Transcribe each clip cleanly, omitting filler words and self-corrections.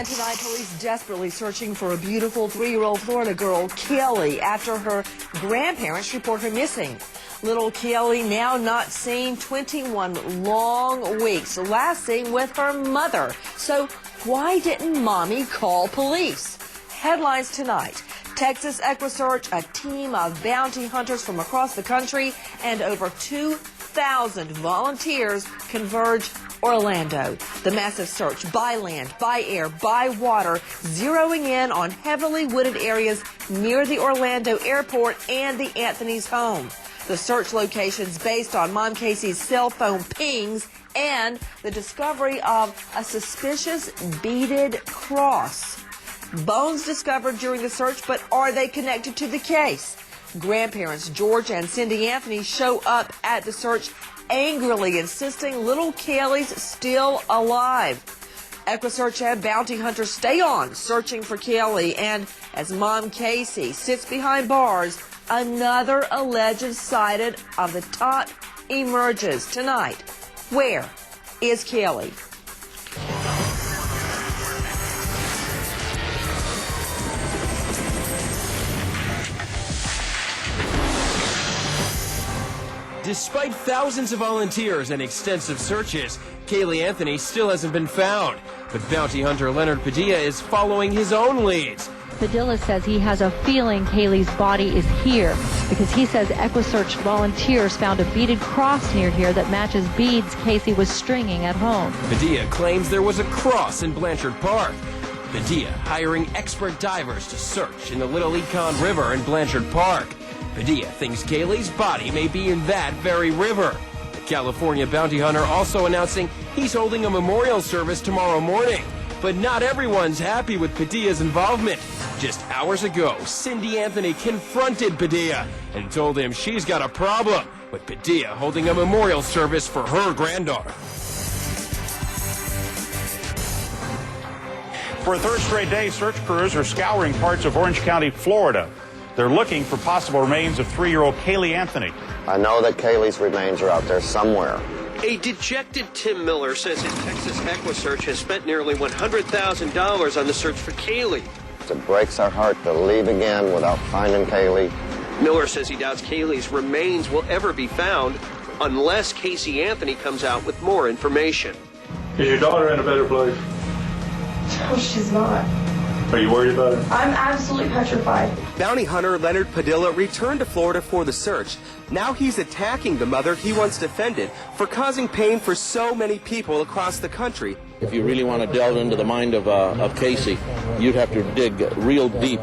And tonight, police desperately searching for a beautiful 3-year-old Florida girl, Caylee, after her grandparents report her missing. Little Caylee now not seen 21 long weeks, last seen with her mother. So why didn't Mommy call police? Headlines tonight. Texas EquiSearch, a team of bounty hunters from across the country, and over 2,000 volunteers converge Orlando. The massive search by land, by air, by water, zeroing in on heavily wooded areas near the Orlando airport and the Anthony's home. The search locations based on Mom Casey's cell phone pings and the discovery of a suspicious beaded cross. Bones discovered during the search, but are they connected to the case? Grandparents George and Cindy Anthony show up at the search angrily insisting little Caylee's still alive. EquiSearch and bounty hunters stay on searching for Caylee, and as Mom Casey sits behind bars, another alleged sighting of the tot emerges tonight. Where is Caylee? Despite thousands of volunteers and extensive searches, Caylee Anthony still hasn't been found. But bounty hunter Leonard Padilla is following his own leads. Padilla says he has a feeling Caylee's body is here because he says EquiSearch volunteers found a beaded cross near here that matches beads Casey was stringing at home. Padilla claims there was a cross in Blanchard Park. Padilla hiring expert divers to search in the Little Econ River in Blanchard Park. Padilla thinks Caylee's body may be in that very river. The California bounty hunter also announcing he's holding a memorial service tomorrow morning. But not everyone's happy with Padilla's involvement. Just hours ago, Cindy Anthony confronted Padilla and told him she's got a problem with Padilla holding a memorial service for her granddaughter. For a third straight day, search crews are scouring parts of Orange County, Florida. They're looking for possible remains of 3-year-old Caylee Anthony. I know that Caylee's remains are out there somewhere. A dejected Tim Miller says his Texas EquiSearch has spent nearly $100,000 on the search for Caylee. It breaks our heart to leave again without finding Caylee. Miller says he doubts Caylee's remains will ever be found unless Casey Anthony comes out with more information. Is your daughter in a better place? No, she's not. Are you worried about her? I'm absolutely petrified. Bounty hunter Leonard Padilla returned to Florida for the search. Now he's attacking the mother he once defended for causing pain for so many people across the country. If you really want to delve into the mind of Casey, you'd have to dig real deep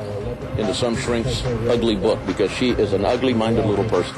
into some shrink's ugly book because she is an ugly-minded little person.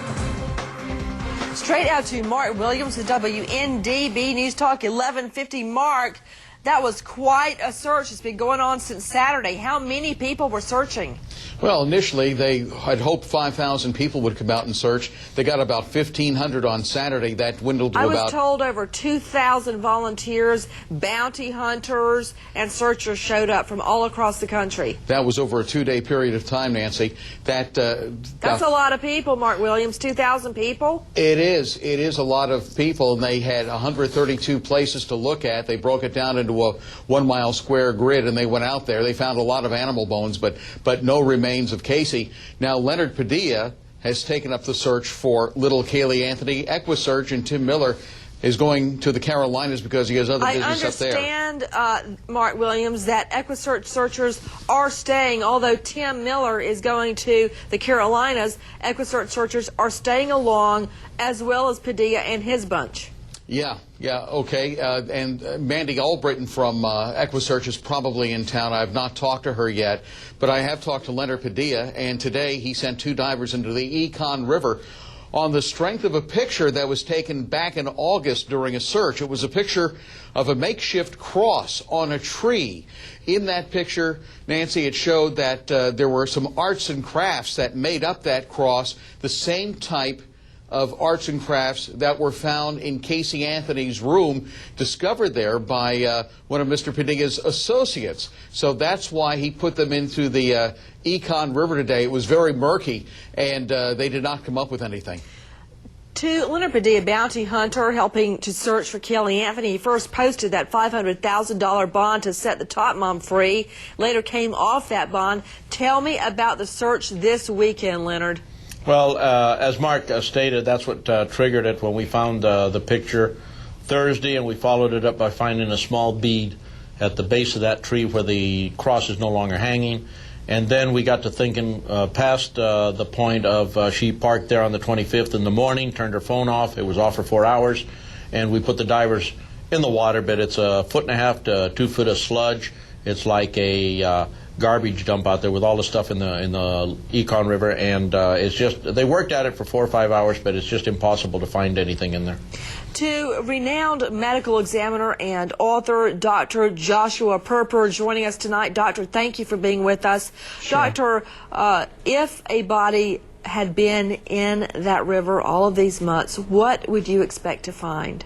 Straight out to Mark Williams, the WNDB News Talk 1150. Mark, that was quite a search. It's been going on since Saturday. How many people were searching? Well, initially they had hoped 5,000 people would come out and search. They got about 1,500 on Saturday. That dwindled to I was told over 2,000 volunteers, bounty hunters, and searchers showed up from all across the country. That was over a 2-day period of time, Nancy. That's a lot of people, Mark Williams. 2,000 people? It is. It is a lot of people, and they had 132 places to look at. They broke it down into a 1-mile square grid, and they went out there. They found a lot of animal bones, but no remains of Casey. Now, Leonard Padilla has taken up the search for little Caylee Anthony. EquiSearch and Tim Miller is going to the Carolinas because he has other business up there. I understand, Mark Williams, that EquiSearch searchers are staying. Although Tim Miller is going to the Carolinas, EquiSearch searchers are staying along, as well as Padilla and his bunch. Yeah, okay. And Mandy Albritton from EquiSearch is probably in town. I have not talked to her yet, but I have talked to Leonard Padilla, and today he sent 2 divers into the Econ River on the strength of a picture that was taken back in August during a search. It was a picture of a makeshift cross on a tree. In that picture, Nancy, it showed that there were some arts and crafts that made up that cross, the same type of arts and crafts that were found in Casey Anthony's room, discovered there by one of Mr. Padilla's associates. So that's why he put them into the Econ River today. It was very murky, and they did not come up with anything. To Leonard Padilla, bounty hunter, helping to search for Caylee Anthony. He first posted that $500,000 bond to set the top mom free. Later came off that bond. Tell me about the search this weekend, Leonard. Well, as Mark stated, that's what triggered it when we found the picture Thursday, and we followed it up by finding a small bead at the base of that tree where the cross is no longer hanging. And then we got to thinking past the point of she parked there on the 25th in the morning, turned her phone off. It was off for 4 hours, and we put the divers in the water, but it's 1.5 to 2 foot of sludge. It's like a garbage dump out there with all the stuff in the Econ River, and it's just, they worked at it for 4 or 5 hours, but it's just impossible to find anything in there. To renowned medical examiner and author Dr. Joshua Perper joining us tonight. Doctor, thank you for being with us. Sure. Doctor, if a body had been in that river all of these months, what would you expect to find?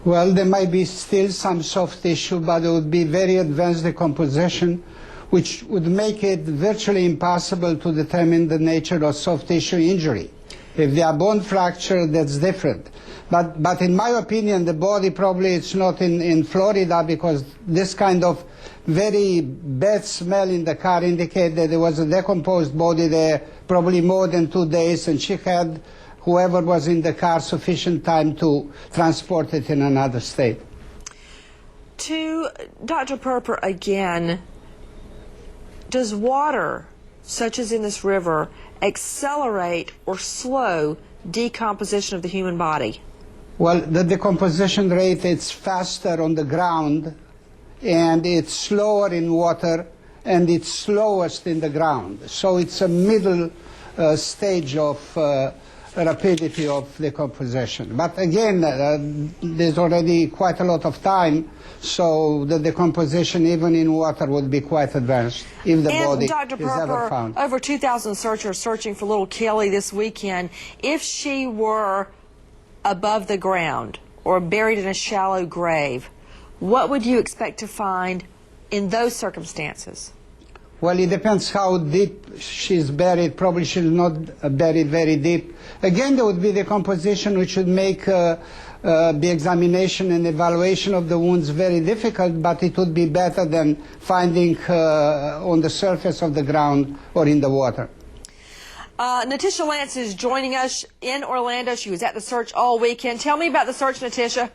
Well, there might be still some soft tissue, but it would be very advanced decomposition, which would make it virtually impossible to determine the nature of soft tissue injury. If they are bone fracture, that's different. But in my opinion, the body probably it's not in Florida, because this kind of very bad smell in the car indicate that there was a decomposed body there probably more than 2 days, and she had, whoever was in the car, sufficient time to transport it in another state. To Dr. Perper again, does water, such as in this river, accelerate or slow decomposition of the human body? Well, the decomposition rate is faster on the ground, and it's slower in water, and it's slowest in the ground. So it's a middle stage of rapidity of decomposition. But again, there's already quite a lot of time, so the decomposition even in water would be quite advanced if the body Dr. is ever found. Perper, over 2,000 searchers searching for little Caylee this weekend. If she were above the ground or buried in a shallow grave, what would you expect to find in those circumstances? Well, it depends how deep she's buried. Probably she's not buried very deep. Again, there would be decomposition, which would make the examination and evaluation of the wounds very difficult, but it would be better than finding on the surface of the ground or in the water. Natisha Lance is joining us in Orlando. She was at the search all weekend. Tell me about the search, Natisha.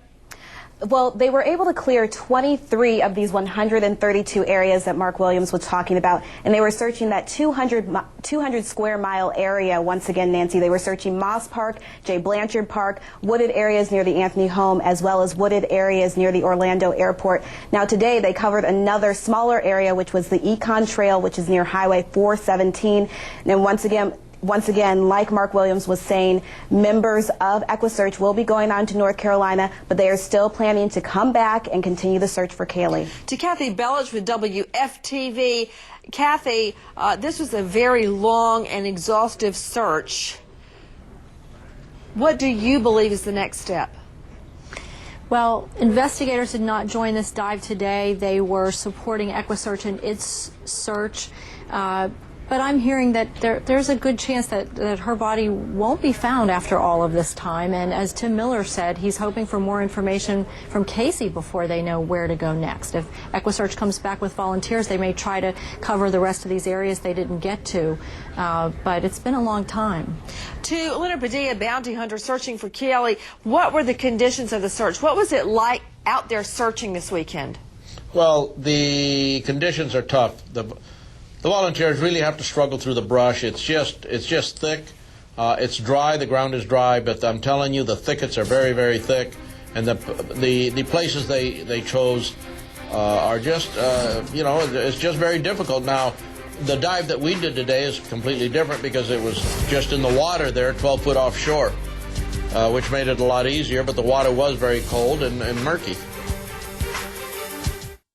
Well, they were able to clear 23 of these 132 areas that Mark Williams was talking about, and they were searching that 200 square mile area. Once again, Nancy, they were searching Moss Park, J. Blanchard Park, wooded areas near the Anthony home, as well as wooded areas near the Orlando airport. Now today they covered another smaller area, which was the Econ Trail, which is near Highway 417. And once again, like Mark Williams was saying, members of EquiSearch will be going on to North Carolina, but they are still planning to come back and continue the search for Caylee. To Kathy Bellich with WFTV. Kathy, this was a very long and exhaustive search. What do you believe is the next step? Well, investigators did not join this dive today. They were supporting EquiSearch in its search. But I'm hearing that there's a good chance that her body won't be found after all of this time. And as Tim Miller said, he's hoping for more information from Casey before they know where to go next. If EquiSearch comes back with volunteers, they may try to cover the rest of these areas they didn't get to. But it's been a long time. To Leonard Padilla, bounty hunter searching for Caylee, what were the conditions of the search? What was it like out there searching this weekend? Well, the conditions are tough. The volunteers really have to struggle through the brush. It's just thick. It's dry. The ground is dry, but I'm telling you, the thickets are very, very thick, and the places they chose are just it's just very difficult. Now, the dive that we did today is completely different because it was just in the water there, 12 foot offshore, which made it a lot easier. But the water was very cold and murky.